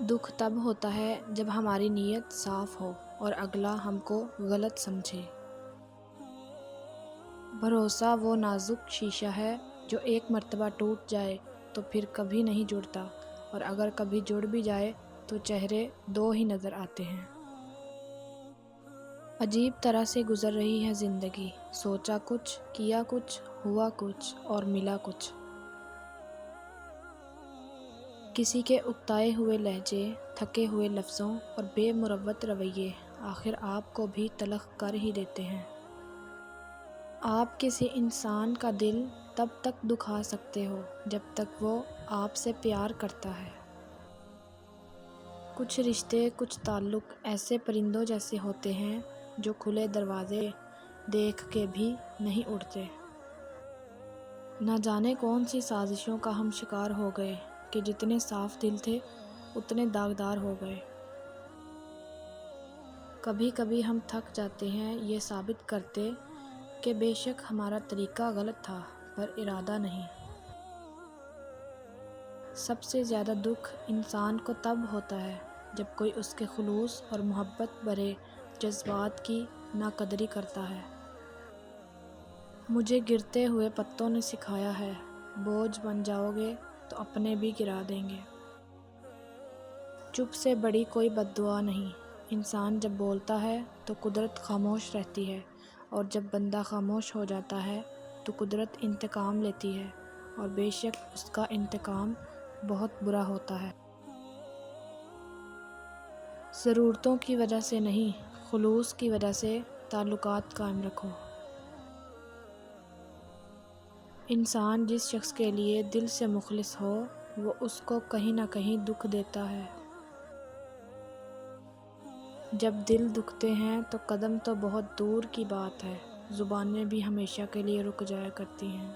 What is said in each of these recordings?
دکھ تب ہوتا ہے جب ہماری نیت صاف ہو اور اگلا ہم کو غلط سمجھے۔ بھروسہ وہ نازک شیشہ ہے جو ایک مرتبہ ٹوٹ جائے تو پھر کبھی نہیں جڑتا، اور اگر کبھی جڑ بھی جائے تو چہرے دو ہی نظر آتے ہیں۔ عجیب طرح سے گزر رہی ہے زندگی، سوچا کچھ، کیا کچھ، ہوا کچھ اور ملا کچھ۔ کسی کے اکتائے ہوئے لہجے، تھکے ہوئے لفظوں اور بے مروت رویے آخر آپ کو بھی تلخ کر ہی دیتے ہیں۔ آپ کسی انسان کا دل تب تک دکھا سکتے ہو جب تک وہ آپ سے پیار کرتا ہے۔ کچھ رشتے، کچھ تعلق ایسے پرندوں جیسے ہوتے ہیں جو کھلے دروازے دیکھ کے بھی نہیں اڑتے۔ نہ جانے کون سی سازشوں کا ہم شکار ہو گئے کہ جتنے صاف دل تھے اتنے داغدار ہو گئے۔ کبھی کبھی ہم تھک جاتے ہیں یہ ثابت کرتے کہ بے شک ہمارا طریقہ غلط تھا پر ارادہ نہیں۔ سب سے زیادہ دکھ انسان کو تب ہوتا ہے جب کوئی اس کے خلوص اور محبت بھرے جذبات کی ناقدری کرتا ہے۔ مجھے گرتے ہوئے پتوں نے سکھایا ہے، بوجھ بن جاؤ گے تو اپنے بھی گرا دیں گے۔ چپ سے بڑی کوئی بد دعا نہیں۔ انسان جب بولتا ہے تو قدرت خاموش رہتی ہے، اور جب بندہ خاموش ہو جاتا ہے تو قدرت انتقام لیتی ہے، اور بے شک اس کا انتقام بہت برا ہوتا ہے۔ ضرورتوں کی وجہ سے نہیں، خلوص کی وجہ سے تعلقات قائم رکھو۔ انسان جس شخص کے لیے دل سے مخلص ہو وہ اس کو کہیں نہ کہیں دکھ دیتا ہے۔ جب دل دکھتے ہیں تو قدم تو بہت دور کی بات ہے، زبانیں بھی ہمیشہ کے لیے رک جایا کرتی ہیں۔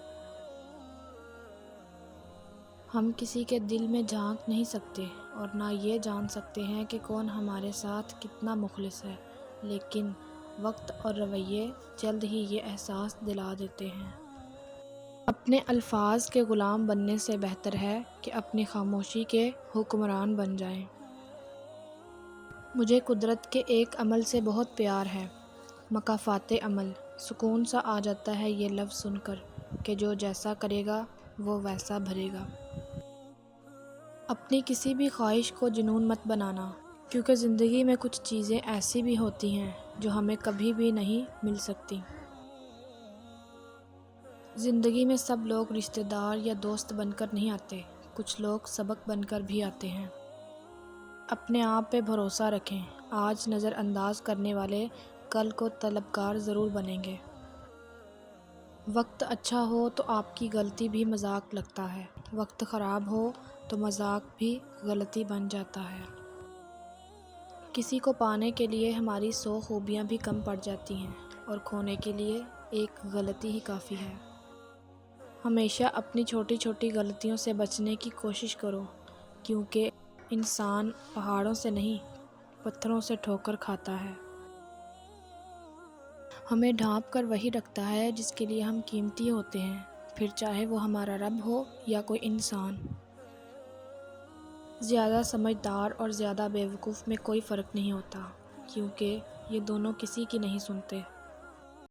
ہم کسی کے دل میں جھانک نہیں سکتے اور نہ یہ جان سکتے ہیں کہ کون ہمارے ساتھ کتنا مخلص ہے، لیکن وقت اور رویے جلد ہی یہ احساس دلا دیتے ہیں۔ اپنے الفاظ کے غلام بننے سے بہتر ہے کہ اپنی خاموشی کے حکمران بن جائیں۔ مجھے قدرت کے ایک عمل سے بہت پیار ہے، مکافات عمل۔ سکون سا آ جاتا ہے یہ لفظ سن کر کہ جو جیسا کرے گا وہ ویسا بھرے گا۔ اپنی کسی بھی خواہش کو جنون مت بنانا، کیونکہ زندگی میں کچھ چیزیں ایسی بھی ہوتی ہیں جو ہمیں کبھی بھی نہیں مل سکتی۔ زندگی میں سب لوگ رشتہ دار یا دوست بن کر نہیں آتے، کچھ لوگ سبق بن کر بھی آتے ہیں۔ اپنے آپ پہ بھروسہ رکھیں، آج نظر انداز کرنے والے کل کو طلبگار ضرور بنیں گے۔ وقت اچھا ہو تو آپ کی غلطی بھی مذاق لگتا ہے، وقت خراب ہو تو مذاق بھی غلطی بن جاتا ہے۔ کسی کو پانے کے لیے ہماری 100 خوبیاں بھی کم پڑ جاتی ہیں، اور کھونے کے لیے ایک غلطی ہی کافی ہے۔ ہمیشہ اپنی چھوٹی چھوٹی غلطیوں سے بچنے کی کوشش کرو، کیونکہ انسان پہاڑوں سے نہیں پتھروں سے ٹھوکر کھاتا ہے۔ ہمیں ڈھانپ کر وہی رکھتا ہے جس کے لیے ہم قیمتی ہوتے ہیں، پھر چاہے وہ ہمارا رب ہو یا کوئی انسان۔ زیادہ سمجھدار اور زیادہ بیوقوف میں کوئی فرق نہیں ہوتا، کیونکہ یہ دونوں کسی کی نہیں سنتے۔